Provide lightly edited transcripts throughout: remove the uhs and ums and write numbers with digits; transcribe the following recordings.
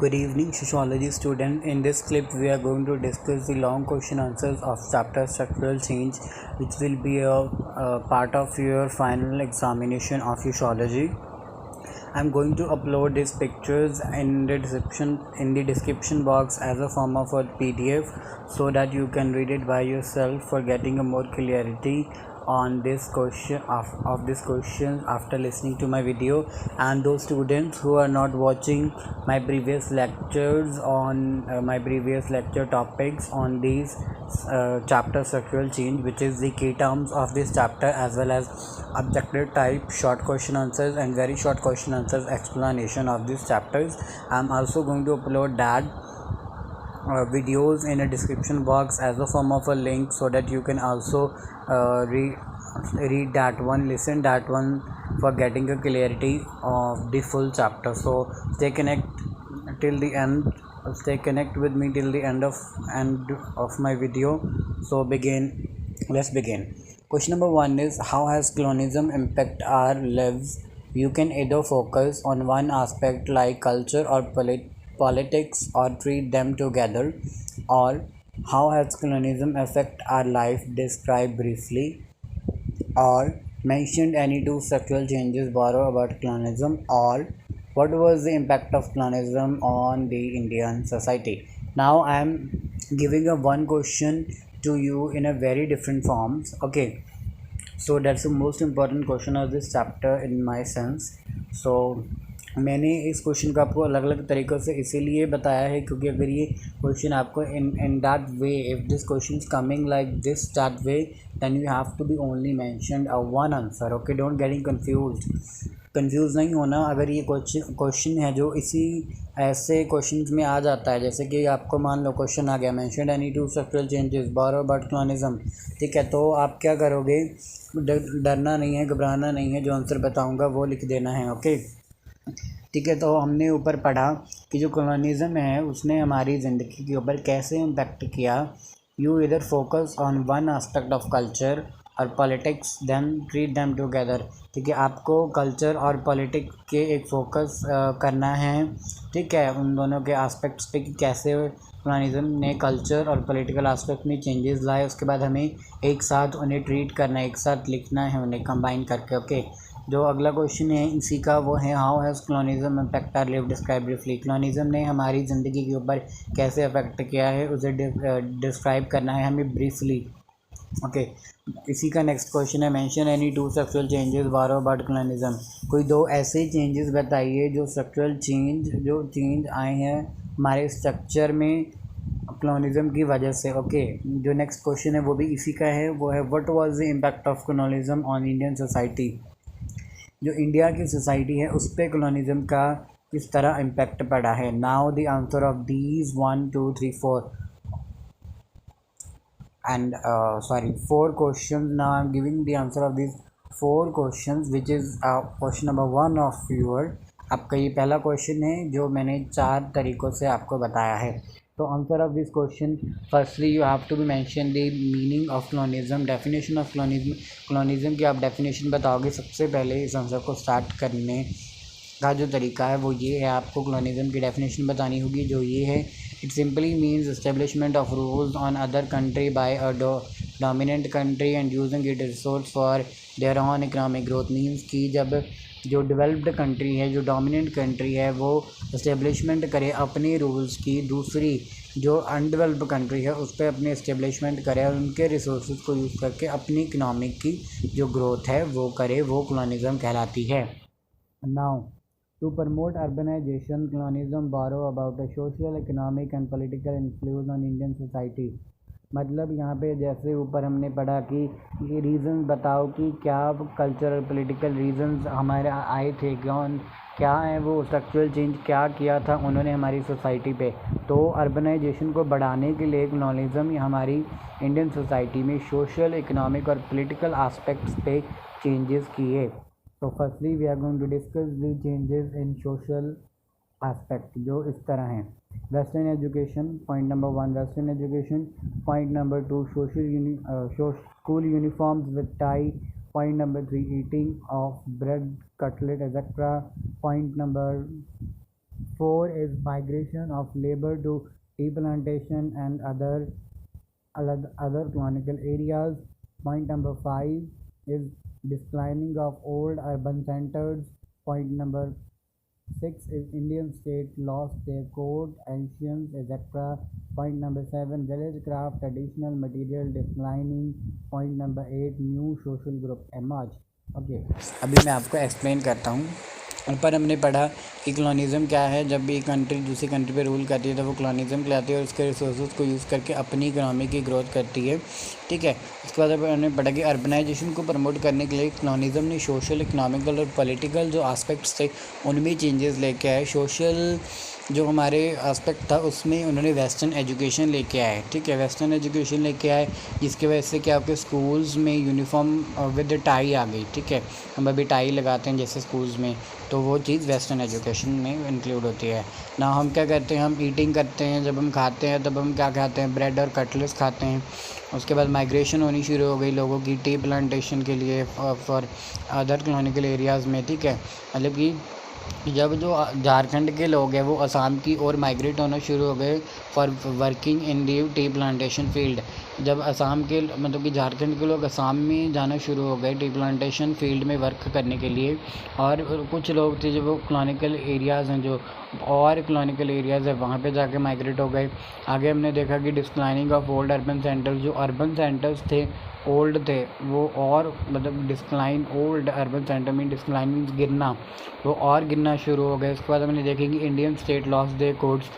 Good evening, sociology student. In this clip, we are going to discuss the long question answers of chapter structural change, which will be a part of your final examination of sociology. I'm going to upload these pictures in the description box as a form of a PDF, so that you can read it by yourself for getting a more clarity on this question of this question after listening to my video. And those students who are not watching my previous lectures on my previous lecture topics on these chapter structural change, which is the key terms of this chapter, as well as objective type short question answers and very short question answers explanation of these chapters. I'm also going to upload that videos in a description box as a form of a link, so that you can also read that one, listen that one, for getting a clarity of the full chapter. So stay connect till the end stay connect with me till the end of my video. So let's begin. Question number 1 is, how has colonialism impact our lives? You can either focus on one aspect like culture or politics, or treat them together. Or, how has colonialism affect our life? Describe briefly. Or, mentioned any two structural changes borrow about colonialism. Or, what was the impact of colonialism on the Indian society? Now I am giving a one question to you in a very different forms. Okay, so that's the most important question of this chapter in my sense. So मैंने इस question को आपको अलग अलग तरीक़ों से इसीलिए बताया है क्योंकि अगर ये क्वेश्चन आपको in that way, if this question is coming like this that way, then you have to be only mentioned a one answer. Okay, don't getting confuse नहीं होना. अगर ये क्वेश्चन है जो इसी ऐसे क्वेश्चंस में आ जाता है, जैसे कि आपको मान लो क्वेश्चन आ गया, mentioned any two structural changes brought about colonialism, ठीक है, तो आप क्या करोगे? डरना नहीं है, घबराना नहीं है, जो आंसर बताऊंगा वो लिख देना है. ओके, ठीक है. तो हमने ऊपर पढ़ा कि जो कॉलोनिज्म है उसने हमारी ज़िंदगी के ऊपर कैसे इम्पेक्ट किया. You either focus on one aspect of culture और politics, then treat them together. ठीक है, आपको कल्चर और पॉलिटिक्स के एक फोकस करना है, ठीक है, उन दोनों के एस्पेक्ट्स पे कि कैसे कॉलोनिज्म ने कल्चर और पॉलिटिकल एस्पेक्ट में चेंजेस लाए. उसके बाद हमें एक साथ उन्हें ट्रीट करना है, एक साथ लिखना है उन्हें कंबाइन करके. ओके, जो अगला क्वेश्चन है इसी का वो है, how has colonialism impact our life? Describe briefly. Colonialism ने हमारी ज़िंदगी के ऊपर कैसे अफेक्ट किया है, उसे डिस्क्राइब करना है हमें ब्रीफली. ओके, इसी का नेक्स्ट क्वेश्चन है, mention any two structural changes brought about colonialism. कोई दो ऐसे चेंजेस बताइए जो स्ट्रक्चरल चेंज आए हैं हमारे स्ट्रक्चर में कॉलोनिज्म की वजह से. ओके, जो नेक्स्ट क्वेश्चन है वो भी इसी का है, वो है, what was the impact of colonialism on Indian society? जो इंडिया की सोसाइटी है उस पर कॉलोनिज्म का किस तरह इम्पैक्ट पड़ा है. Now the answer of these 1 2 3 4 and 4 questions. Now I'm giving the answer of these 4 questions, which is question number 1 of your. आपका ये पहला क्वेश्चन है जो मैंने 4 तरीक़ों से आपको बताया है. तो answer of this question, firstly you have to be mention the meaning of colonialism, definition of colonialism की आप डेफिनेशन बताओगे सबसे पहले. इस आंसर को स्टार्ट करने का जो तरीका है वो ये है, आपको कॉलोनिज्म की डेफिनेशन बतानी होगी, जो ये है, it simply means establishment of rules on other country bye a dominant country and using it resource for their on economic growth. Means कि जब जो डेवलप्ड कंट्री है, जो डोमिनेंट कंट्री है, वो इस्टेब्लिशमेंट करे अपने रूल्स की, दूसरी जो अनडेवलप्ड कंट्री है उस पर अपने इस्टेब्लिशमेंट करे और उनके रिसोर्स को यूज़ करके अपनी इकनॉमिक की जो ग्रोथ है वो करे, वो कॉलोनिज्म कहलाती है. Now to promote urbanization, colonialism borrow about a social, economic and political influence on Indian society. मतलब यहाँ पे जैसे ऊपर हमने पढ़ा कि ये रीज़न बताओ कि क्या कल्चरल पॉलिटिकल रीजंस हमारे आए थे, क्या है वो स्ट्रक्चरल चेंज क्या किया था उन्होंने हमारी सोसाइटी पे. तो अर्बनाइजेशन को बढ़ाने के लिए कॉलोनिज्म हमारी इंडियन सोसाइटी में सोशल, इकोनॉमिक और पॉलिटिकल एस्पेक्ट्स पे चेंजेस किए. तो firstly we are going to discuss the changes in social aspect, जो इस तरह हैं. Western education, point number 1 western education. Point number 2 school uniforms with tie. Point number 3 eating of bread, cutlet etcetera. Point number 4 is migration of labor to tea plantation and other colonial areas. Point number 5 is declining of old urban centers. Point number 6 is Indian state lost their code, ancients, etc. Point number 7 village craft traditional material declining. Point number 8 new social group emerge. Okay अभी मैं आपको explain करता हूँ। ऊपर हमने पढ़ा कि कॉलोनिज़म क्या है। जब भी कंट्री दूसरी कंट्री पे रूल करती है तो वो कॉलोनिज़म कहलाती है और उसके रिसोर्स को यूज़ करके अपनी इकोनॉमी की ग्रोथ करती है, ठीक है। उसके बाद हमने पढ़ा कि अर्बनाइजेशन को प्रमोट करने के लिए कॉलोनिज़म ने सोशल, इकोनॉमिकल और पॉलिटिकल जो एस्पेक्ट्स थे उनमें चेंजेस लेके आए। सोशल जो हमारे एस्पेक्ट था उसमें उन्होंने वेस्टर्न एजुकेशन लेके आए, ठीक है। वेस्टर्न एजुकेशन लेके आए जिसकी वजह से क्या आपके स्कूल्स में यूनिफॉर्म विद टाई आ गई, ठीक है। हम अभी टाई लगाते हैं जैसे स्कूल्स में, तो वो चीज़ वेस्टर्न एजुकेशन में इंक्लूड होती है ना। हम क्या करते हैं, हम ईटिंग करते हैं, जब हम खाते हैं तब हम क्या खाते हैं, ब्रेड और कटलेट्स खाते हैं। उसके बाद माइग्रेशन होनी शुरू हो गई लोगों की टी प्लांटेशन के लिए फॉर अदर कॉलोनियल एरियाज़ में, ठीक है। मतलब कि जब जो झारखंड के लोग हैं वो असम की ओर माइग्रेट होना शुरू हो गए for working in the tea plantation field. जब असम के मतलब कि झारखंड के लोग असम में जाना शुरू हो गए टी प्लांटेशन फील्ड में वर्क करने के लिए, और कुछ लोग थे जो वो कॉलोनियल एरियाज़ हैं, जो और कॉलोनियल एरियाज़ है वहाँ पे जाके माइग्रेट हो गए। आगे हमने देखा कि declining of old urban centres, जो अर्बन सेंटर्स थे ओल्ड थे वो और मतलब डिक्लाइन, ओल्ड अर्बन सेंटर में डिक्लाइनिंग गिरना, वो और गिरना शुरू हो गए। उसके बाद हमने देखें कि इंडियन स्टेट लॉस दे कोड्स,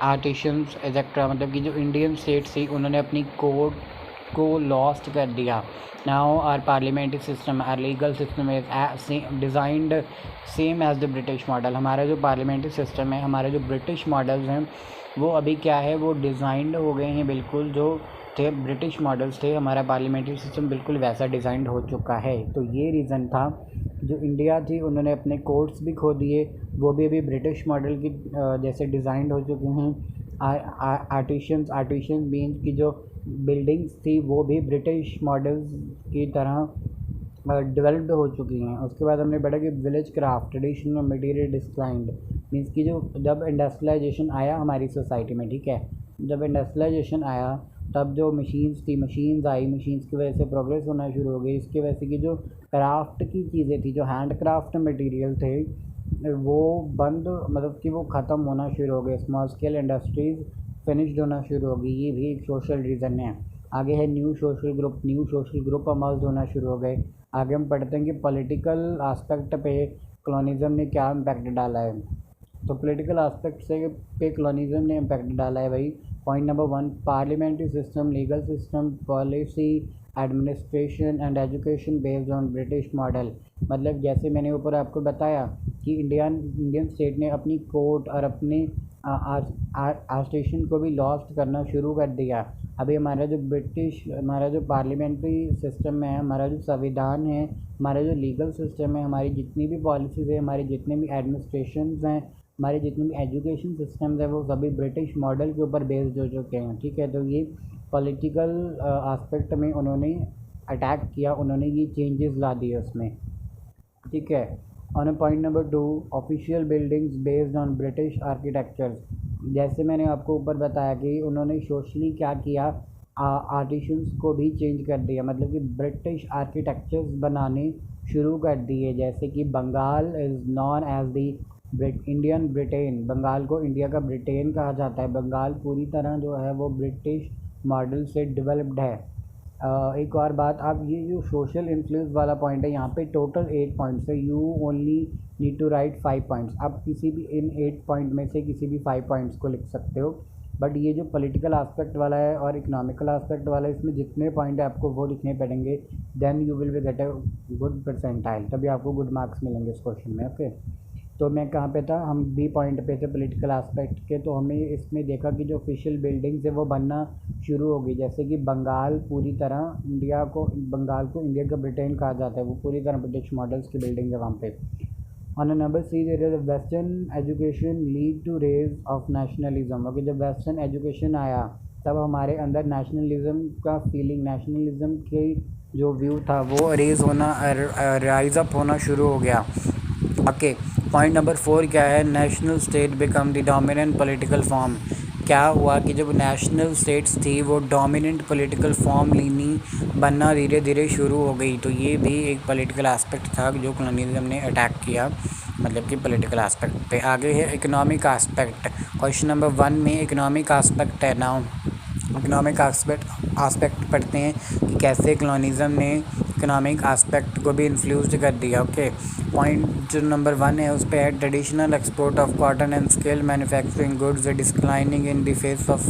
आर्टिशंस एक्सेट्रा, मतलब कि जो इंडियन स्टेट थी उन्होंने अपनी कोड को लॉस्ट कर दिया। Now our parliamentary system, our legal system is designed same as the British model. हमारा जो पार्लियामेंट्री सिस्टम है, हमारे जो ब्रिटिश मॉडल्स हैं वो अभी क्या है, वो डिज़ाइंड हो गए हैं बिल्कुल जो थे ब्रिटिश मॉडल्स थे। हमारा पार्लियामेंट्री सिस्टम बिल्कुल वैसा डिज़ाइंड हो चुका है। तो ये रीज़न था, जो इंडिया थी उन्होंने अपने कोर्ट्स भी खो दिए, वो भी अभी ब्रिटिश मॉडल की जैसे डिज़ाइंड हो चुके हैं। आर्टिशंस मीन्स की जो बिल्डिंग्स थी वो भी ब्रिटिश मॉडल्स की तरह डेवलप्ड हो चुकी हैं। उसके बाद हमने पढ़ा कि village craft traditional material declined, means की जो जब इंडस्ट्रियलाइजेशन आया हमारी सोसाइटी में, ठीक है, जब इंडस्ट्रियलाइजेशन आया तब जो मशीन्स थी, मशीन्स आई, मशीन्स की वजह से प्रोग्रेस होना शुरू हो गई। इसकी वजह से कि जो क्राफ्ट की चीज़ें थी, जो हैंड क्राफ्ट मटेरियल थे वो बंद, मतलब कि वो ख़त्म होना शुरू हो गए। स्मॉल स्केल इंडस्ट्रीज़ फिनिश्ड होना शुरू हो गई, ये भी एक सोशल रीज़न है। आगे है न्यू सोशल ग्रुप अमर्ज होना शुरू हो गए। आगे हम पढ़ते हैं कि पॉलिटिकल एस्पेक्ट पे कॉलोनिज़म ने क्या इम्पैक्ट डाला है। तो पॉलिटिकल एस्पेक्ट से पे कॉलोनिज़म ने इम्पैक्ट डाला है भाई। Point number 1, parliamentary system, legal system, policy, administration and education based on British model. मतलब जैसे मैंने ऊपर आपको बताया कि इंडियन स्टेट ने अपनी कोर्ट और अपने स्टेशन को भी लॉस्ट करना शुरू कर दिया। अभी हमारा जो पार्लियामेंट्री सिस्टम है, हमारा जो संविधान है, हमारा जो लीगल सिस्टम है, हमारी जितनी भी पॉलिसीज़ है, हमारे जितने भी एडमिनिस्ट्रेशंस हैं, हमारे जितने भी एजुकेशन सिस्टम्स हैं, वो सभी ब्रिटिश मॉडल के ऊपर बेस्ड हो चुके हैं, ठीक है। तो ये पॉलिटिकल एस्पेक्ट में उन्होंने अटैक किया, उन्होंने ये चेंजेस ला दिए उसमें, ठीक है। On point number 2, official buildings based on British architecture. जैसे मैंने आपको ऊपर बताया कि उन्होंने सोशली क्या किया, आर्टिशंस को भी चेंज कर दिया, मतलब कि ब्रिटिश आर्किटेक्चर्स बनाने शुरू कर दिए। जैसे कि Bengal is known as the Indian Britain, Bengal को इंडिया का ब्रिटेन कहा जाता है। बंगाल पूरी तरह जो है वो ब्रिटिश मॉडल से डेवलप्ड है। एक और बात, आप ये जो सोशल इन्फ्लुएंस वाला पॉइंट है, यहाँ पे टोटल 8 पॉइंट्स है, you only need to write 5 points. आप किसी भी इन 8 पॉइंट में से किसी भी 5 पॉइंट्स को लिख सकते हो, बट ये जो पॉलिटिकल एस्पेक्ट वाला है और इकोनॉमिकल एस्पेक्ट वाला है, इसमें जितने पॉइंट है आपको वो लिखने पड़ेंगे, then you will be get a good percentile, तभी आपको गुड मार्क्स मिलेंगे इस क्वेश्चन में, ओके। तो मैं कहाँ पे था, हम बी पॉइंट पे थे पॉलिटिकल एस्पेक्ट के। तो हमें इसमें देखा कि जो ऑफिशियल बिल्डिंग्स है वो बनना शुरू हो गई। जैसे कि बंगाल पूरी तरह बंगाल को इंडिया का ब्रिटेन कहा जाता है, वो पूरी तरह ब्रिटिश मॉडल्स की बिल्डिंग है वहाँ पे। On number C, there is western education lead to raise of nationalism. Okay, जब वेस्टर्न एजुकेशन आया तब हमारे अंदर नेशनलिज्म का फीलिंग, नेशनलिज्म की जो व्यू था वो रेज होना, राइज अप होना शुरू हो गया। ओके, पॉइंट नंबर 4 क्या है, national state become the dominant political form. क्या हुआ कि जब नेशनल स्टेट्स थी वो डोमिनेंट पॉलिटिकल फॉर्म लेनी बनना धीरे धीरे शुरू हो गई। तो ये भी एक पॉलिटिकल एस्पेक्ट था जो कॉलोनियलिज्म ने अटैक किया, मतलब कि पॉलिटिकल एस्पेक्ट पे। आगे है इकोनॉमिक एस्पेक्ट। क्वेश्चन नंबर 1 में इकोनॉमिक एस्पेक्ट है। नाउ इकोनॉमिक एस्पेक्ट पढ़ते हैं कि कैसे कॉलोनियलिज्म ने इकोनॉमिक एस्पेक्ट को भी इन्फ्लुएंस कर दिया। ओके, पॉइंट जो नंबर 1 है उस पर है traditional export of cotton and skill manufacturing goods declining in the face of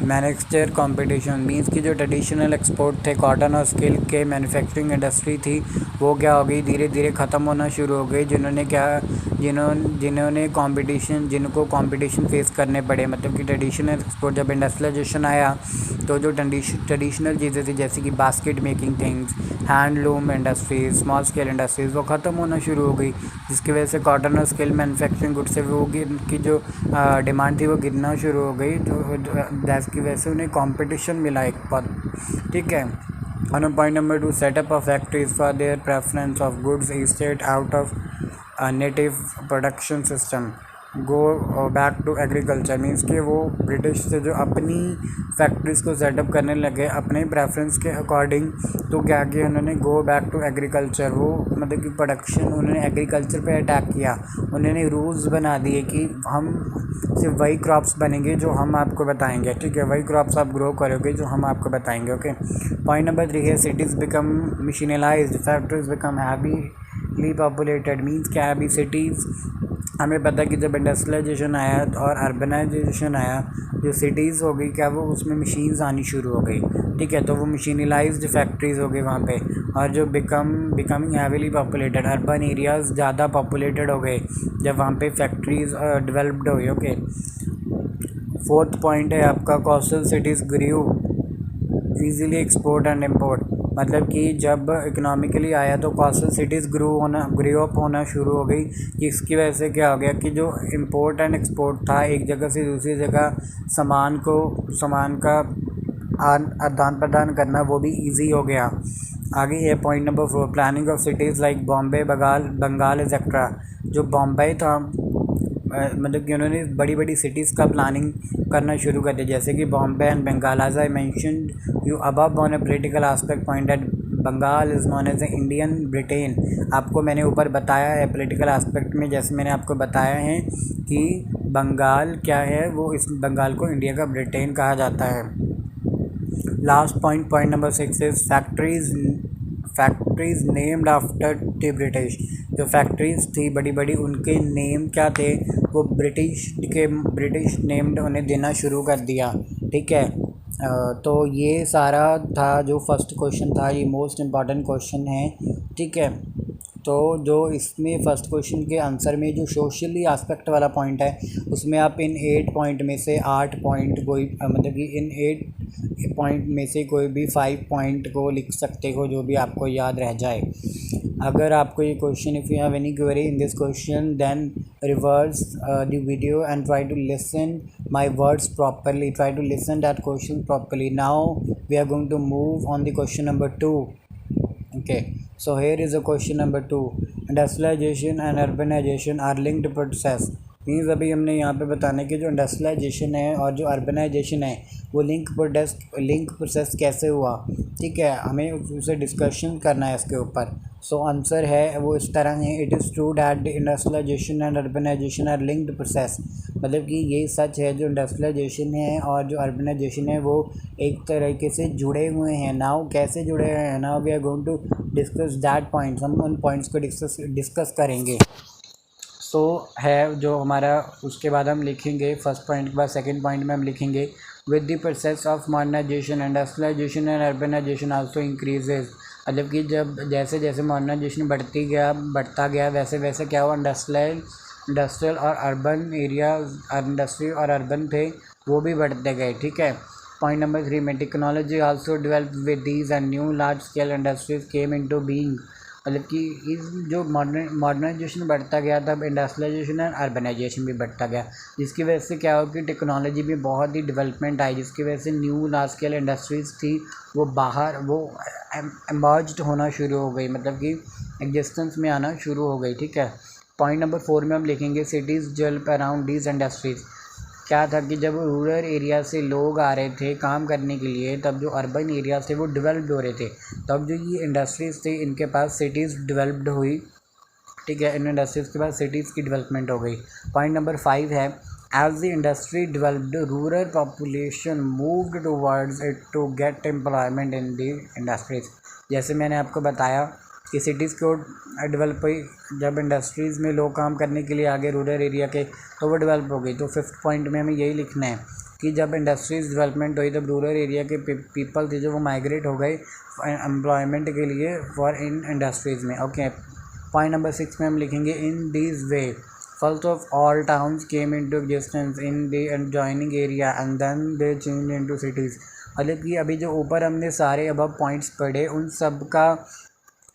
manufacture competition. Means की जो ट्रेडिशनल एक्सपोर्ट थे कॉटन और स्किल के मैन्युफैक्चरिंग इंडस्ट्री थी वो क्या हो गई, धीरे धीरे ख़त्म होना शुरू हो गई। जिन्होंने कंपटीशन जिनको कंपटीशन फेस करने पड़े, मतलब कि ट्रेडिशनल एक्सपोर्ट जब इंडस्ट्रियलाइजेशन आया तो जो ट्रेडिशनल चीज़ें थी जैसे कि basket making things, handloom industries, small scale industries वो ख़त्म होना शुरू हो गई, जिसकी वजह से कॉटन और स्किल मैन्युफैक्चरिंग गुड्स से वो की जो डिमांड थी वो गिरना शुरू हो गई, जिसकी वजह से उन्हें कंपटीशन मिला एक पर। ठीक है। On point number 2, setup of factories for their preference of goods estate out of a native production system go back to agriculture। Means कि वो ब्रिटिश से जो अपनी फैक्ट्रीज़ को सेटअप करने लगे अपने प्रेफरेंस के अकॉर्डिंग, तो क्या किया उन्होंने, गो बैक टू एग्रीकल्चर। वो मतलब कि प्रोडक्शन उन्होंने एग्रीकल्चर पे अटैक किया। उन्होंने रूल्स बना दिए कि हम सिर्फ वही क्रॉप्स बनेंगे जो हम आपको बताएंगे। ठीक है, वही क्रॉप्स आप ग्रो करोगे जो हम आपको बताएंगे। ओके, पॉइंट नंबर 3 है cities become machinelised, factories become heavily populated. Means क्या है, अभी सिटीज़ हमें पता है कि जब इंडस्ट्रियलाइजेशन आया और अर्बनाइजेशन आया, जो सिटीज़ हो गई क्या वो उसमें मशीन्स आनी शुरू हो गई। ठीक है, तो वो मशीनलाइज्ड फैक्ट्रीज़ हो गई वहाँ पे, और जो becoming heavily populated, urban areas ज़्यादा पॉपुलेटेड हो गए जब वहाँ पे फैक्ट्रीज़ डेवलप्ड हुई। ओके, 4th पॉइंट है आपका coastal cities grew easily export and import. मतलब कि जब इकोनॉमिकली आया तो कोस्टल सिटीज़ ग्रो अप होना शुरू हो गई, जिसकी वजह से क्या हो गया कि जो इम्पोर्ट एंड एक्सपोर्ट था एक जगह से दूसरी जगह सामान का आदान प्रदान करना वो भी इजी हो गया। आगे है point number 4, planning of cities like Bombay, Bengal etcetera. जो बॉम्बे था मतलब कि उन्होंने बड़ी बड़ी सिटीज़ का प्लानिंग करना शुरू कर दिया, जैसे कि Bombay and Bengal. As I mentioned you above on a political aspect pointed Bengal is known as a Indian Britain. आपको मैंने ऊपर बताया है पॉलिटिकल एस्पेक्ट में, जैसे मैंने आपको बताया है कि बंगाल क्या है, वो इस बंगाल को इंडिया का ब्रिटेन कहा जाता है। Last point number 6 is factories named after the British. जो फैक्ट्रीज थी बड़ी बड़ी उनके नेम क्या थे, वो ब्रिटिश नेम्ड उन्हें देना शुरू कर दिया। ठीक है, तो ये सारा था जो फर्स्ट क्वेश्चन था, ये मोस्ट इम्पॉर्टेंट क्वेश्चन है। ठीक है, तो जो इसमें फर्स्ट क्वेश्चन के आंसर में जो सोशली एस्पेक्ट वाला पॉइंट है उसमें आप इन 8 पॉइंट में से 8 पॉइंट कोई मतलब कि इन 8 पॉइंट में से कोई भी 5 पॉइंट को लिख सकते हो जो भी आपको याद रह जाए। अगर आपको ये question, if you have any query in this question then reverse the video and try to listen my words properly, try to listen that question properly. Now we are going to move on the question number 2. Okay, so here is a question number 2. Industrialization and urbanization are linked process. Means अभी हमने यहाँ पे बताने कि जो industrialisation है और जो अर्बनाइजेशन है वो लिंक प्रोसेस कैसे हुआ। ठीक है, हमें उसे डिस्कशन करना है इसके ऊपर। सो आंसर है वो इस तरह है, it is true that industrialisation and urbanisation are linked process. मतलब कि ये सच है, जो इंडस्ट्रियलाइजेशन है और जो अर्बनाइजेशन है वो एक तरीके से जुड़े हुए हैं। नाउ कैसे जुड़े हुए हैं, now we are going to discuss that points. हम उन पॉइंट्स को डिस्कस करेंगे। सो है जो हमारा, उसके बाद हम लिखेंगे फर्स्ट पॉइंट के बाद सेकंड पॉइंट में हम लिखेंगे with the process of modernisation industrialisation and urbanisation also increases. मतलब कि जब जैसे जैसे मॉडर्नाइजेशन बढ़ता गया वैसे वैसे क्या हुआ, इंडस्ट्रियल और अर्बन एरिया, इंडस्ट्री और अर्बन थे वो भी बढ़ते गए। ठीक है, पॉइंट नंबर 3 में technology also develop with these and new large scale industries came into being. मतलब कि इस जो मॉडर्नाइजेशन बढ़ता गया तब इंडस्ट्रियलाइजेशन एंड अर्बनाइजेशन भी बढ़ता गया, जिसकी वजह से क्या हो कि टेक्नोलॉजी भी बहुत ही डेवलपमेंट आई, जिसकी वजह से न्यू लार्ज स्केल इंडस्ट्रीज़ थी वो बाहर वो एमर्ज होना शुरू हो गई, मतलब कि एग्जिस्टेंस में आना शुरू हो गई। ठीक है, पॉइंट नंबर 4 में हम लिखेंगे cities develop around these industries. क्या था कि जब रूरल एरिया से लोग आ रहे थे काम करने के लिए, तब जो अर्बन एरियाज थे वो डेवलप्ड हो रहे थे, तब जो ये इंडस्ट्रीज़ थे इनके पास सिटीज़ डेवलप्ड हुई। ठीक है, इन इंडस्ट्रीज़ के बाद सिटीज़ की डेवलपमेंट हो गई। पॉइंट नंबर 5 है as the industry developed rural population moved towards it to get employment in the industries. जैसे मैंने आपको बताया कि सिटीज़ को डेवलप हुई, जब इंडस्ट्रीज़ में लोग काम करने के लिए आगे रूरल एरिया के, तो वो डेवलप हो गई। तो 5th पॉइंट में हमें यही लिखना है कि जब इंडस्ट्रीज़ डेवलपमेंट हुई तब रूरल एरिया के पीपल थे जो वो माइग्रेट हो गए एम्प्लॉयमेंट के लिए फॉर इन इंडस्ट्रीज़ में। ओके, पॉइंट नंबर 6 में हम लिखेंगे in this way first of all towns came into existence in the adjoining area and then they change into cities. मतलब कि अभी जो ऊपर हमने सारे अबव पॉइंट्स पढ़े उन सब का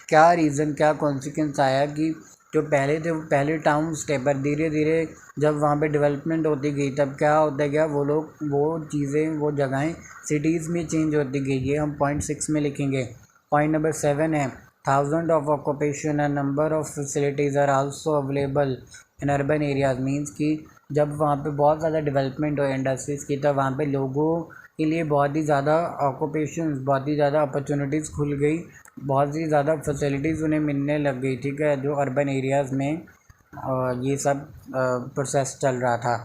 क्या रीज़न, क्या कॉन्सिक्वेंस आया कि जो पहले थे वो पहले टाउन्स थे, पर धीरे धीरे जब वहाँ पे डेवलपमेंट होती गई तब क्या होता गया, वो लोग वो चीज़ें वो जगहें सिटीज़ में चेंज होती गई। ये हम पॉइंट 6 में लिखेंगे। पॉइंट नंबर 7 है thousand of occupation and number of facilities are also available in urban areas. Means कि जब वहाँ पे बहुत ज़्यादा डेवलपमेंट हो इंडस्ट्रीज़ की, तब वहाँ पे लोगों के लिए बहुत ही ज़्यादा ऑक्यूपेशंस, बहुत ही ज़्यादा अपॉर्चुनिटीज़ खुल गई, बहुत ही ज़्यादा फैसिलिटीज़ उन्हें मिलने लग गई। ठीक है, जो अर्बन एरियाज़ में ये सब प्रोसेस चल रहा था।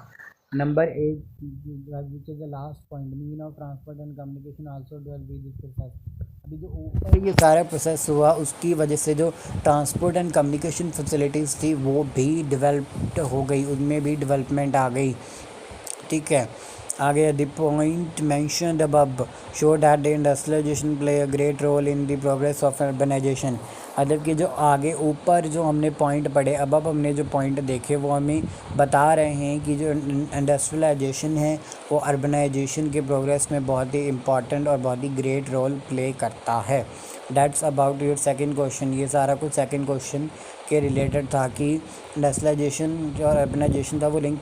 Number 8 which is the last point, mean of transport and communication also develop this process. अभी जो ऊपर ये सारा प्रोसेस हुआ उसकी वजह से जो ट्रांसपोर्ट एंड कम्युनिकेशन फैसिलिटीज़ थी वो भी डेवलप्ड हो गई, उनमें भी डेवलपमेंट आ गई। ठीक है, आगे the point mentioned above show that the industrialisation play a great role in the progress of urbanisation. मतलब कि जो आगे ऊपर जो हमने पॉइंट पढ़े, अब हमने जो पॉइंट देखे वो हमें बता रहे हैं कि जो इंडस्ट्रियलाइजेशन है वो अर्बनाइजेशन के प्रोग्रेस में बहुत ही इम्पॉर्टेंट और बहुत ही ग्रेट रोल प्ले करता है। That's about your second question. ये सारा कुछ सेकंड क्वेश्चन के रिलेटेड था कि इंडस्ट्रियलाइजेशन और अर्बनाइजेशन था वो लिंक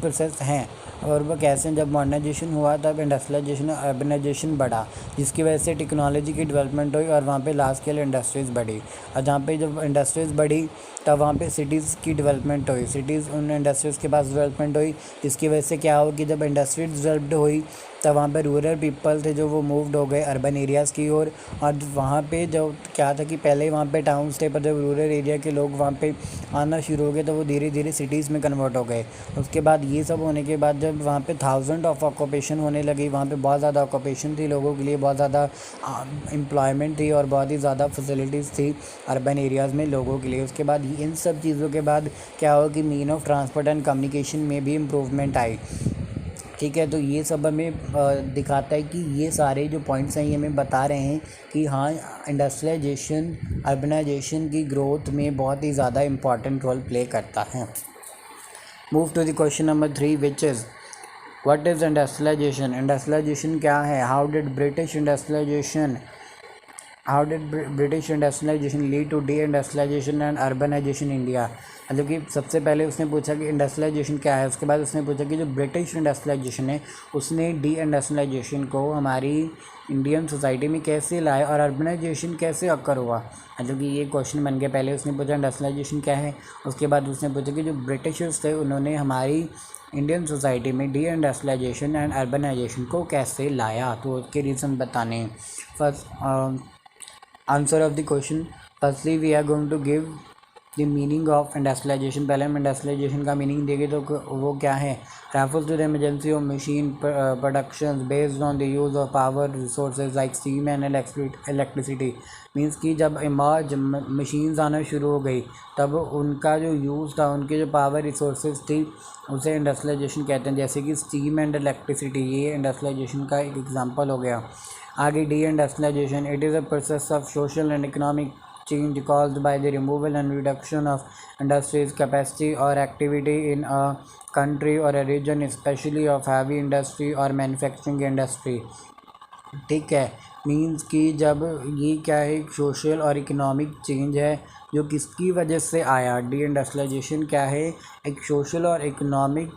प्रोसेस हैं, और वो कैसे जब मॉडर्नाइजेशन हुआ तब इंडस्ट्रियलाइजेशन और अर्बनाइजेशन बढ़ा, जिसकी वजह से टेक्नोलॉजी की डेवलपमेंट हुई और वहाँ पे लार्ज स्केल इंडस्ट्रीज़ बढ़ी। और जहाँ पे जब इंडस्ट्रीज़ बढ़ी तब वहाँ पे सिटीज़ की डेवलपमेंट हुई, सिटीज़ उन इंडस्ट्रीज़ के पास डेवलपमेंट हुई, जिसकी वजह से क्या हो कि जब इंडस्ट्रीज डेवलप्ड हुई तब वहाँ पे रूरल पीपल थे जो वो मूव्ड हो गए अर्बन एरियाज़ की ओर। और वहाँ पे जो क्या था कि पहले वहाँ पे टाउन्स थे, पर जब रूरल एरिया के लोग वहाँ पे आना शुरू हो गए तो वो धीरे धीरे सिटीज़ में कन्वर्ट हो गए। उसके बाद ये सब होने के बाद जब वहाँ पे थाउजेंड ऑफ ऑक्यूपेशन होने लगी, वहाँ पे बहुत ज़्यादा ऑक्यूपेशन थी लोगों के लिए, बहुत ज़्यादा एम्प्लॉयमेंट थी और बहुत ही ज़्यादा फैसिलिटीज़ थी अर्बन एरियाज़ में लोगों के लिए। उसके बाद इन सब चीज़ों के बाद क्या हुआ कि mean of transport and communication में भी इम्प्रूवमेंट आई। ठीक है, तो ये सब हमें दिखाता है कि ये सारे जो पॉइंट्स हैं ये हमें बता रहे हैं कि हाँ, इंडस्ट्रियलाइजेशन अर्बनाइजेशन की ग्रोथ में बहुत ही ज़्यादा इम्पॉर्टेंट रोल प्ले करता है। Move to the question number 3 which is what is industrialisation. Industrialisation क्या है? How did British industrialisation lead to deindustrialisation and urbanisation India. मतलब कि सबसे पहले उसने पूछा कि इंडस्ट्रियलाइजेशन क्या है, उसके बाद उसने पूछा कि जो ब्रिटिश इंडस्ट्रियलाइजेशन है उसने डी इंडस्ट्रियलाइजेशन को हमारी इंडियन सोसाइटी में कैसे लाया और अर्बनाइजेशन कैसे अक्कर हुआ। मतलब कि ये क्वेश्चन बन गया। पहले उसने पूछा इंडस्ट्रियलाइजेशन क्या है, उसके बाद उसने पूछा कि जो ब्रिटिशर्स थे उन्होंने हमारी इंडियन सोसाइटी में डी इंडस्ट्रियलाइजेशन एंड अर्बनाइजेशन को कैसे लाया, तो उसके रीज़न बताने हैं। First answer of the question, firstly we are going to give the meaning of industrialisation. पहले हम इंडस्ट्रियलाइजेशन का मीनिंग देंगे तो वो क्या है? Refers to the emergency of machine production based on the use of power resources like steam and electricity. Means कि जब मशीन्स आना शुरू हो गई तब उनका जो यूज़ था, उनके जो पावर रिसोर्सेज थी, उसे इंडस्ट्रियलाइजेशन कहते हैं। जैसे कि स्टीम एंड इलेक्ट्रिसिटी, ये इंडस्ट्रियलाइजेशन का एक एग्जांपल हो गया। आगे deindustrialisation, it is a process of social and economic change caused by the removal and reduction of industries capacity or activity in a country or a region, especially of heavy industry or manufacturing industry। ठीक है, means कि जब ये क्या है, एक social और economic change है जो किसकी वजह से आया। डी इंडस्ट्रियलाइजेशन क्या है, एक सोशल और इकोनॉमिक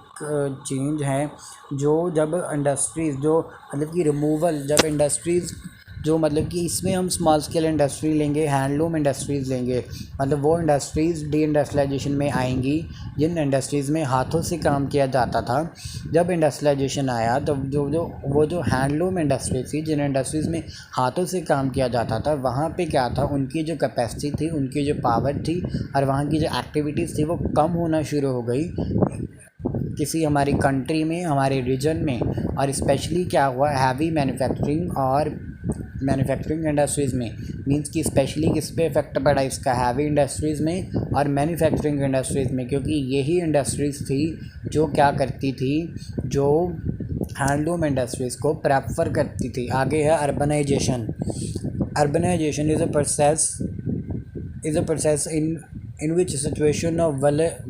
चेंज है जो जब इंडस्ट्रीज़ जो मतलब कि रिमूवल, जब इंडस्ट्रीज़ जो मतलब कि इसमें हम स्मॉल स्केल इंडस्ट्री लेंगे, हैंडलूम इंडस्ट्रीज़ लेंगे, मतलब वो इंडस्ट्रीज़ डी इंडस्ट्रियलाइजेशन में आएंगी जिन इंडस्ट्रीज़ में हाथों से काम किया जाता था। जब इंडस्ट्रियलाइजेशन आया तब जो हैंडलूम इंडस्ट्री थी, जिन इंडस्ट्रीज़ में हाथों से काम किया जाता था, वहाँ पे क्या था, उनकी जो कैपेसिटी थी, उनकी जो पावर थी और वहाँ की जो एक्टिविटीज़ थी वो कम होना शुरू हो गई किसी हमारी कंट्री में, हमारे रीजन में। और स्पेशली क्या हुआ, हैवी मैन्युफैक्चरिंग और मैन्युफैक्चरिंग इंडस्ट्रीज़ में। मींस कि स्पेशली किस पे इफेक्ट पड़ा इसका, हैवी इंडस्ट्रीज़ में और मैन्युफैक्चरिंग इंडस्ट्रीज़ में, क्योंकि यही इंडस्ट्रीज़ थी जो क्या करती थी, जो हैंडलूम इंडस्ट्रीज़ को प्रेफर करती थी। आगे है urbanisation. Urbanisation is a process in which situation of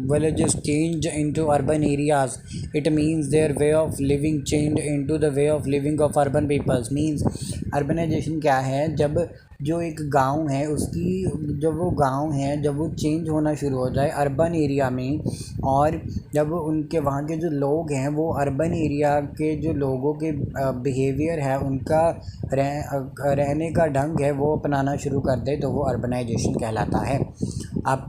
villages change into urban areas. It means their way of living changed into the way of living of urban peoples. Means urbanization क्या है, जब जो एक गांव है उसकी, जब वो गांव है जब वो चेंज होना शुरू हो जाए अर्बन एरिया में, और जब उनके वहाँ के जो लोग हैं वो अर्बन एरिया के जो लोगों के बिहेवियर है, उनका रहने का ढंग है, वो अपनाना शुरू कर दे, तो वो अर्बनाइजेशन कहलाता है। आप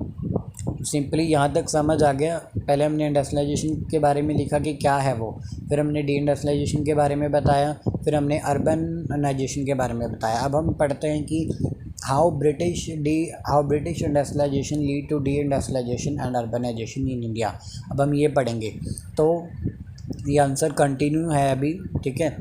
सिंपली यहाँ तक समझ आ गया। पहले हमने इंडस्ट्रियलाइजेशन के बारे में लिखा कि क्या है वो, फिर हमने डी इंडस्ट्रियलाइजेशन के बारे में बताया, फिर हमने अर्बनाइजेशन के बारे में बताया। अब हम पढ़ते हैं कि how British industrialisation lead to deindustrialisation and urbanisation in India. अब हम ये पढ़ेंगे, तो ये आंसर कंटिन्यू है अभी, ठीक है।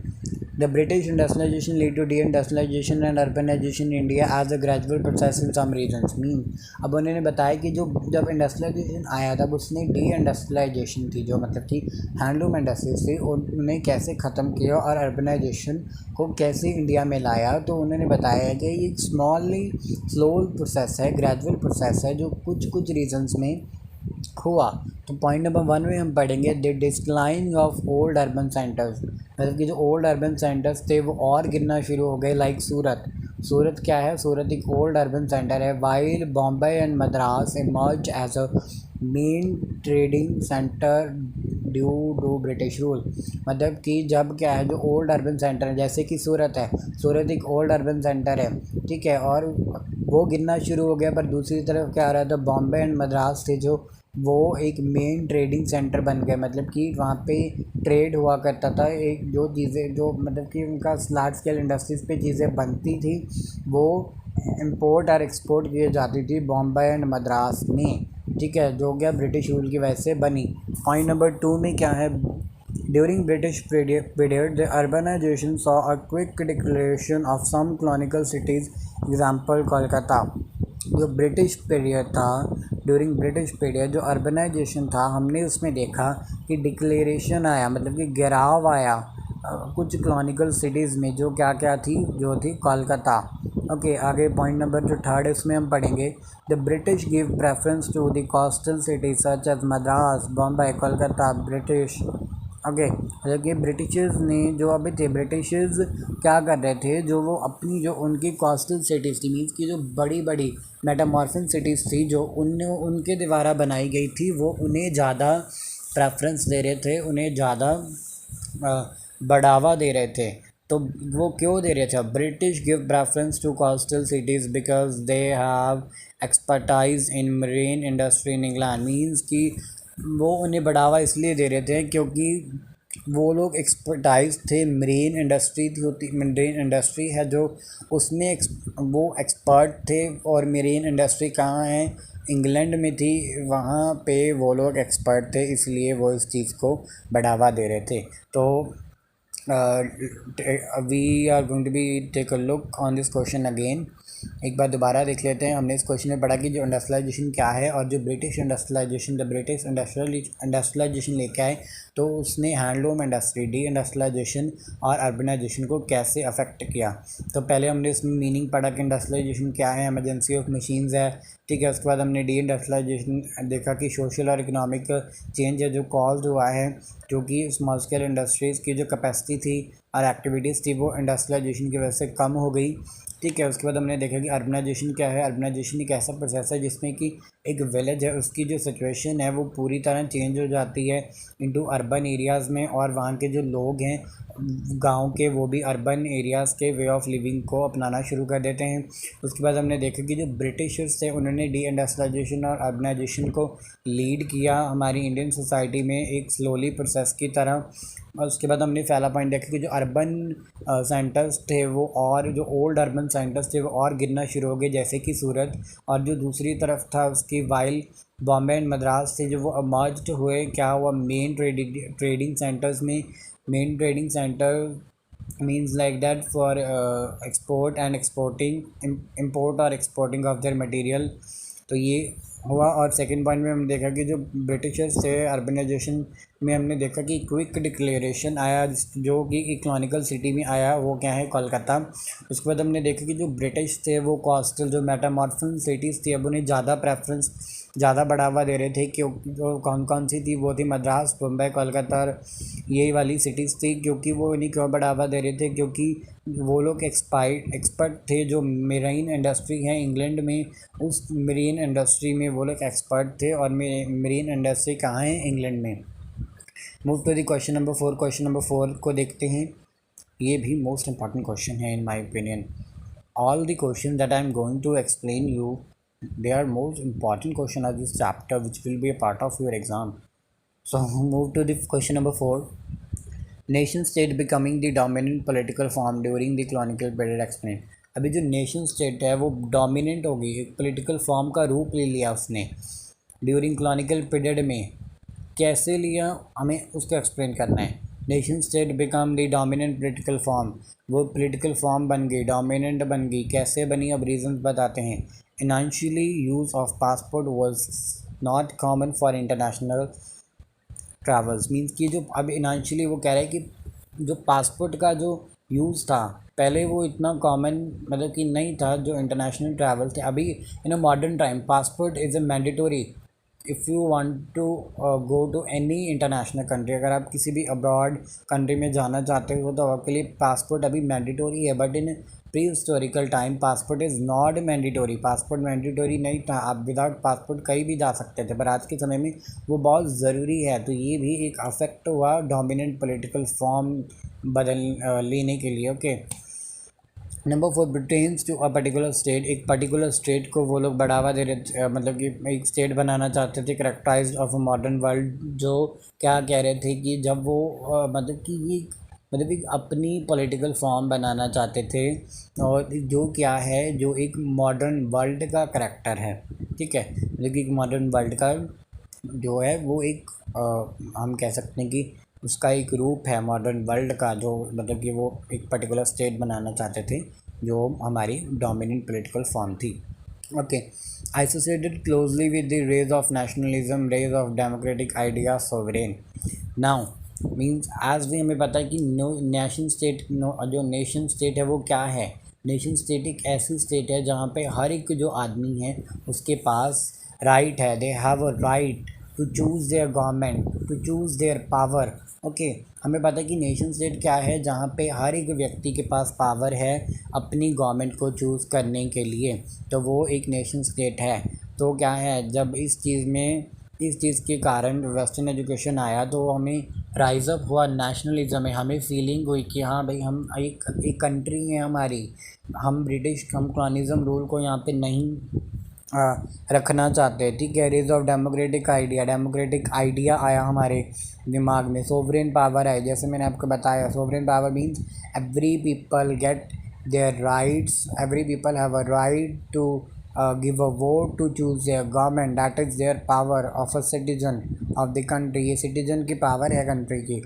The British industrialisation lead to deindustrialisation and urbanisation in India as a gradual process in some regions. Mean अब उन्होंने बताया कि जब इंडस्ट्रियलाइजेशन आया तब उसने डी इंडस्ट्रियलाइजेशन थी, जो मतलब कि हैंडलूम इंडस्ट्रीज थी, उन्हें कैसे ख़त्म किया और अर्बनाइजेशन को कैसे इंडिया में लाया। तो उन्होंने बताया कि ये स्लो प्रोसेस है, ग्रेजुअल प्रोसेस है, जो कुछ रीजन्स में हुआ। तो पॉइंट नंबर 1 में हम पढ़ेंगे the decline of old urban centres. मतलब कि जो ओल्ड अर्बन सेंटर्स थे वो और गिरना शुरू हो गए, लाइक सूरत क्या है, सूरत एक ओल्ड अर्बन सेंटर है। While Bombay and Madras emerge as a main trading centre due to British rule. मतलब कि जब क्या है, जो ओल्ड अर्बन सेंटर है, जैसे कि सूरत है, सूरत एक ओल्ड अर्बन सेंटर है, ठीक है, और वो गिरना शुरू हो गया। पर दूसरी तरफ क्या आ रहा था, बॉम्बे एंड मद्रास थे जो वो एक मेन ट्रेडिंग सेंटर बन गए। मतलब कि वहाँ पे ट्रेड हुआ करता था, एक जो चीज़ें जो मतलब कि उनका लार्ज स्केल इंडस्ट्रीज़ पे चीज़ें बनती थी वो इंपोर्ट और एक्सपोर्ट किए जाती थी बॉम्बे एंड मद्रास में, ठीक है, जो क्या ब्रिटिश रूल की वजह से बनी। पॉइंट नंबर 2 में क्या है, during British period the urbanisation saw a quick declaration of some colonial cities, example Kolkata. जो ब्रिटिश पीरियड था, ड्यूरिंग ब्रिटिश पीरियड जो अर्बनाइजेशन था, हमने उसमें देखा कि डिक्लेरेशन आया, मतलब कि गिराव आया कुछ कॉलोनियल सिटीज़ में, जो क्या क्या थी, जो थी कोलकाता। ओके, आगे पॉइंट नंबर जो 3 इसमें हम पढ़ेंगे the British give preference to the coastal cities such as Madras Bombay Kolkata. British okay, मतलब कि ब्रिटिशर्स ने जो अभी थे, ब्रिटिशर्स क्या कर रहे थे, जो वो अपनी जो उनकी कोस्टल सिटीज़ थी, मीन्स की जो बड़ी बड़ी मेटामॉर्फिन सिटीज़ थी जो उनके द्वारा बनाई गई थी, वो उन्हें ज़्यादा प्रेफरेंस दे रहे थे, उन्हें ज़्यादा बढ़ावा दे रहे थे। तो वो क्यों दे रहे थे, British give preference to coastal cities because they have expertise in marine industry in England. Means कि वो उन्हें बढ़ावा इसलिए दे रहे थे क्योंकि वो लोग एक्सपर्टाइज थे, मरीन इंडस्ट्री है जो उसमें वो एक्सपर्ट थे। और मरीन इंडस्ट्री कहाँ है, इंग्लैंड में थी, वहाँ पे वो लोग एक्सपर्ट थे, इसलिए वो इस चीज़ को बढ़ावा दे रहे थे। तो we are going to be take a look on this question again. एक बार दोबारा देख लेते हैं। हमने इस क्वेश्चन में पढ़ा कि जो इंडस्ट्रियलाइजेशन क्या है, और जो ब्रिटिश इंडस्ट्रियलाइजेशन लेके आए तो उसने हैंडलूम इंडस्ट्री, डी इंडस्ट्रियलाइजेशन और अर्बनाइजेशन को कैसे अफेक्ट किया। तो पहले हमने इसमें मीनिंग पढ़ा कि इंडस्ट्रियलाइजेशन क्या है, एमरजेंसी ऑफ मशीन्स है, ठीक है। उसके बाद हमने डी इंडस्ट्रियलाइजेशन देखा कि सोशल और इकोनॉमिक चेंज है जो कॉज हुआ है, जो कि स्मॉल स्केल इंडस्ट्रीज़ की जो कैपेसिटी थी और एक्टिविटीज़ थी वो इंडस्ट्रियलाइजेशन की वजह से कम हो गई, ठीक है। उसके बाद हमने देखा कि अर्बनाइजेशन क्या है। अर्बनाइजेशन एक ऐसा प्रोसेस है जिसमें कि एक विलेज है, उसकी जो सिचुएशन है वो पूरी तरह चेंज हो जाती है इनटू अर्बन एरियाज़ में, और वहाँ के जो लोग हैं गांव के वो भी अर्बन एरियाज़ के वे ऑफ लिविंग को अपनाना शुरू कर देते हैं। उसके बाद हमने देखा कि जो ब्रिटिशर्स थे उन्होंने डी इंडस्ट्रियलाइजेशन और अर्बनाइजेशन को लीड किया हमारी इंडियन सोसाइटी में एक स्लोली प्रोसेस की तरह। और उसके बाद हमने पहला पॉइंट देखा कि जो अर्बन सेंटर्स थे वो, और जो ओल्ड अर्बन सेंटर्स थे वो और गिरना शुरू हो गए, जैसे कि सूरत, और जो दूसरी तरफ था उसकी वाइल बॉम्बे एंड मद्रास थे जो वो मर्ज्ड हुए, क्या हुआ, मेन ट्रेडिंग सेंटर्स में। Main trading centre means like that for export and exporting, import और exporting of their material। तो ये हुआ। और सेकंड पॉइंट में हमने देखा कि जो ब्रिटिशर्स थे अर्बनाइजेशन में, हमने देखा कि क्विक डिक्लेरेशन आया जो कि इकोनॉमिकल सिटी में आया, वो क्या है, कोलकाता। उसके बाद हमने देखा कि जो ब्रिटिश थे वो कोस्टल जो मेटामॉर्फन सिटीज़ थी अब उन्हें ज़्यादा प्रेफरेंस, ज़्यादा बढ़ावा दे रहे थे। क्योंकि जो कौन कौन सी थी वो थी मद्रास, मुंबई, कोलकाता और यही वाली सिटीज़ थी। क्योंकि वो इन्हें क्यों बढ़ावा दे रहे थे, क्योंकि वो लोग एक्सपर्ट थे जो मेरीन इंडस्ट्री है इंग्लैंड में, उस मेरीन इंडस्ट्री में वो लोग एक्सपर्ट थे। और मेरीन इंडस्ट्री कहाँ है, इंग्लैंड में। Move to the question number 4। Question number 4 को देखते हैं। ये भी मोस्ट इंपॉर्टेंट क्वेश्चन है in my opinion. All the question that I am going to explain you, they are most important question of this chapter which will be a part of your exam. So move to the question number 4. Nation state becoming the dominant political form during the colonial period, explain। अभी जो nation state है वो dominant हो गई, एक political form का रूप ले लिया उसने ड्यूरिंग कॉलोनियल पीरियड में। कैसे लिया हमें उसको एक्सप्लेन करना है। Nation state become the dominant political form, वो पोलिटिकल फॉर्म बन गई, डोमिनेंट बन गई। कैसे बनी, अब रीजंस बताते हैं। Initially use of passport was not common for international travels, means कि जो अब इनिशियली वो कह रहे हैं कि जो पासपोर्ट का जो यूज़ था पहले वो इतना कॉमन मतलब कि नहीं था जो इंटरनेशनल ट्रैवल थे। अभी in a modern time passport is a mandatory if you want to go to any international country. अगर आप किसी भी अब्रॉड कंट्री में जाना चाहते हो तो आपके लिए पासपोर्ट अभी मैंडेटरी है। But in pre historical time passport is not mandatory, passport mandatory नहीं था, आप विदाउट पासपोर्ट कहीं भी जा सकते थे। पर आज के समय में वो बहुत ज़रूरी है। तो ये भी एक अफेक्ट हुआ डोमिनेंट पॉलिटिकल फॉर्म लेने के लिए। Okay, number 4 Britain's to a particular state, एक पर्टिकुलर स्टेट को वो लोग बढ़ावा दे रहे मतलब कि एक स्टेट बनाना चाहते थे characterised of a modern world. जो क्या कह रहे थे कि जब वो मतलब कि ये मतलब एक अपनी पॉलिटिकल फॉर्म बनाना चाहते थे, और जो क्या है जो एक मॉडर्न वर्ल्ड का करेक्टर है, ठीक है। मतलब कि एक मॉडर्न वर्ल्ड का जो है वो एक हम कह सकते हैं कि उसका एक रूप है मॉडर्न वर्ल्ड का, जो मतलब कि वो एक पर्टिकुलर स्टेट बनाना चाहते थे जो हमारी डोमिनेंट पॉलिटिकल फॉर्म थी। Okay, associated closely with the raise of nationalism, raise of democratic idea, sovereign. Now means as भी हमें पता है कि नेशन स्टेट जो नेशन स्टेट है वो क्या है। नेशन स्टेट एक ऐसी स्टेट है जहाँ पे हर एक जो आदमी है उसके पास राइट है, they have a right to choose their government, to choose their power. Okay, हमें पता है कि नेशन स्टेट क्या है, जहाँ पे हर एक व्यक्ति के पास पावर है अपनी गवर्नमेंट को चूज़ करने के लिए, तो वो एक नेशन स्टेट है। तो क्या है, जब इस चीज़ के कारण वेस्टर्न एजुकेशन आया तो हमें राइज अप हुआ नेशनलिज्म में, हमें फीलिंग हुई कि हाँ भाई हम एक कंट्री है हमारी, हम कॉलोनिज्म रूल को यहाँ पे नहीं रखना चाहते हैं, ठीक है। रेज ऑफ डेमोक्रेटिक आइडिया आया हमारे दिमाग में। सोवरेन पावर है, जैसे मैंने आपको बताया, sovereign power means every people get their rights, every people have a right to give a vote to choose their government, that is their power of a citizen of the country. ये citizen की power है country की।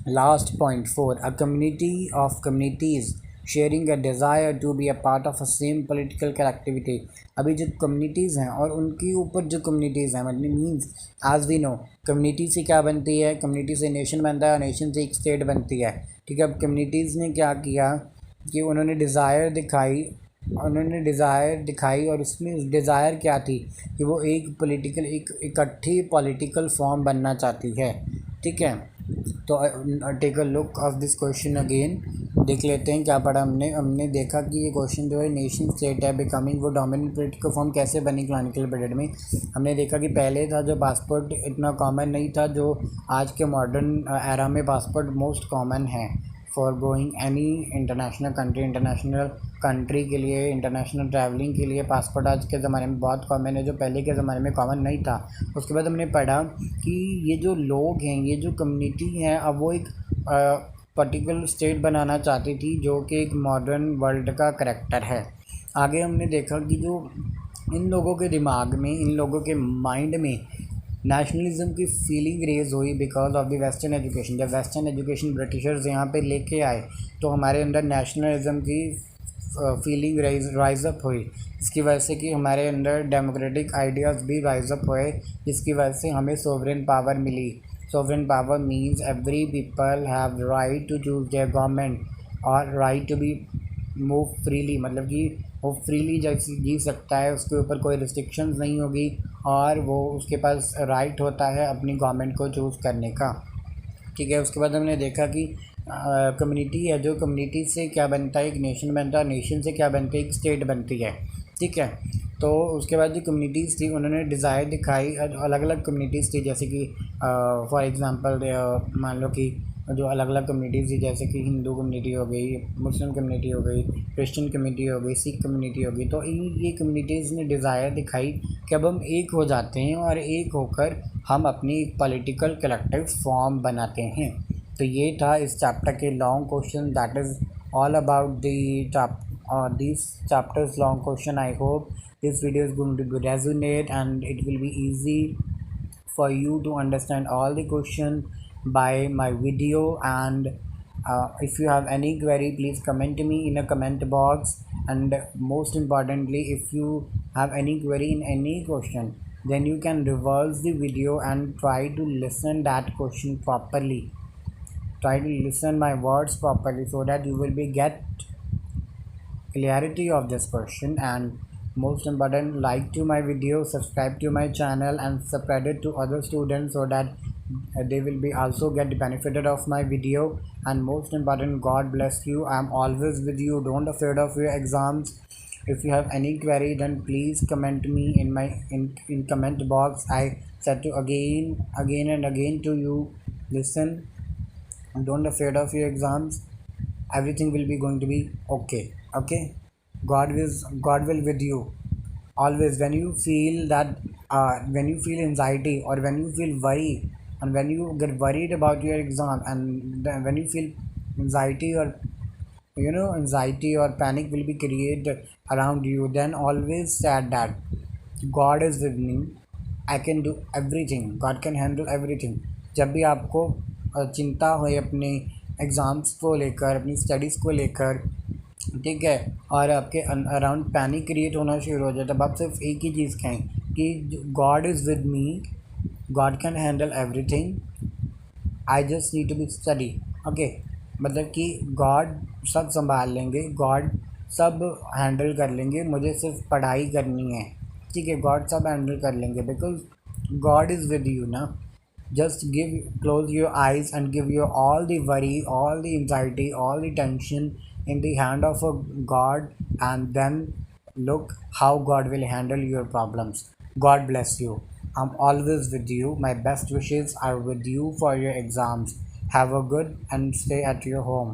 Last point 4, a community of communities sharing a desire to be a part of a same political collectivity. अभी जो communities हैं और उनके ऊपर जो कम्युनिटीज़ हैं, मतलब means as we know community से क्या बनती है, कम्युनिटी से नेशन बनता है और नेशन से एक स्टेट बनती है। ठीक है, अब कम्युनिटीज़ ने क्या किया कि उन्होंने डिज़ायर दिखाई और उसमें डिज़ायर क्या थी कि वो एक पॉलिटिकल एक इकट्ठी पॉलिटिकल फॉर्म बनना चाहती है। ठीक है, तो take a look of this question again, देख लेते हैं क्या पढ़ा हमने। हमने देखा कि ये क्वेश्चन जो है नेशन स्टेट है बिकमिंग वो डोमिनेंट पॉलिटिकल फॉर्म कैसे बनी क्लॉनिकल पीरियड में। हमने देखा कि पहले था जो पासपोर्ट इतना कॉमन नहीं था, जो आज के मॉडर्न एरा में पासपोर्ट मोस्ट कॉमन है for going any international country के लिए, इंटरनेशनल ट्रैवलिंग के लिए पासपोर्ट आज के ज़माने में बहुत कॉमन है, जो पहले के ज़माने में कॉमन नहीं था। उसके बाद हमने पढ़ा कि ये जो लोग हैं, ये जो कम्युनिटी हैं, अब वो एक पर्टिकुलर स्टेट बनाना चाहती थी जो कि एक मॉडर्न वर्ल्ड का करैक्टर है। आगे हमने देखा कि जो इन लोगों के दिमाग में, इन लोगों के माइंड में नेशनलिज्म की फीलिंग रेज हुई because of the western education. जब वेस्टर्न एजुकेशन ब्रिटिशर्स यहाँ पे लेके आए तो हमारे अंदर नेशनलिज्म की फीलिंग राइज अप हुई, इसकी वजह से कि हमारे अंदर डेमोक्रेटिक आइडियाज़ भी राइज अप हुए, जिसकी वजह से हमें सोवरेन पावर मिली। Sovereign power means every people have right to choose their government और right to be move freely, मतलब कि वो फ्रीली जी सकता है, उसके ऊपर कोई रिस्ट्रिक्शंस नहीं होगी और वो उसके पास राइट होता है अपनी गवर्नमेंट को चूज़ करने का। ठीक है, उसके बाद हमने देखा कि कम्युनिटी है, जो कम्युनिटी से क्या बनता है, एक नेशन बनता है, नेशन से क्या बनती है, एक स्टेट बनती है। ठीक है, तो उसके बाद जो कम्युनिटीज़ थी उन्होंने डिज़ायर दिखाई, अलग अलग कम्युनिटीज़ थी, जैसे कि फॉर एग्ज़ाम्पल मान लो कि जो अलग अलग कम्युनिटीज़ थी, जैसे कि हिंदू कम्युनिटी हो गई, मुस्लिम कम्युनिटी हो गई, क्रिश्चियन कम्युनिटी हो गई, सिख कम्युनिटी हो गई। तो ये कम्युनिटीज़ ने डिज़ायर दिखाई कि अब हम एक हो जाते हैं और एक होकर हम अपनी पॉलिटिकल कलेक्टिव फॉर्म बनाते हैं। तो ये था इस चैप्टर के long question, that is all about this chapters long question. I hope this video is going to resonate and it will be easy for you to understand all the question by my video. And if you have any query, please comment to me in a comment box. And most importantly, if you have any query in any question, then you can reverse the video and try to listen that question properly. Try to listen my words properly so that you will be get clarity of this question. And most important, like to my video, subscribe to my channel and spread it to other students so that they will be also get benefited of my video. And most important, God bless you. I'm always with you, don't afraid of your exams. If you have any query, then please comment me in my in comment box. I said to again and again to you, listen, don't afraid of your exams, everything will be going to be okay. Okay, God will with you always. When you feel that when you feel anxiety or when you feel worry and when you get worried about your exam, and then when you feel anxiety or anxiety or panic will be created around you, then always said that God is with me, I can do everything, God can handle everything. जब भी आपको चिंता हो अपने exams को लेकर, अपनी studies को लेकर, ठीक है, और आपके अराउंड पैनिक क्रिएट होना शुरू हो जाए, तब आप सिर्फ एक ही चीज़ कहें कि God is with me, God can handle everything, I just need to be study. Okay, मतलब कि गॉड सब संभाल लेंगे, गॉड सब हैंडल कर लेंगे, मुझे सिर्फ पढ़ाई करनी है। ठीक है, गॉड सब हैंडल कर लेंगे because God is with you ना। Just close your eyes and give your all the worry, all the anxiety, all the tension in the hand of a God, and then look how God will handle your problems. God bless you. I'm always with you. My best wishes are with you for your exams. Have a good and stay at your home.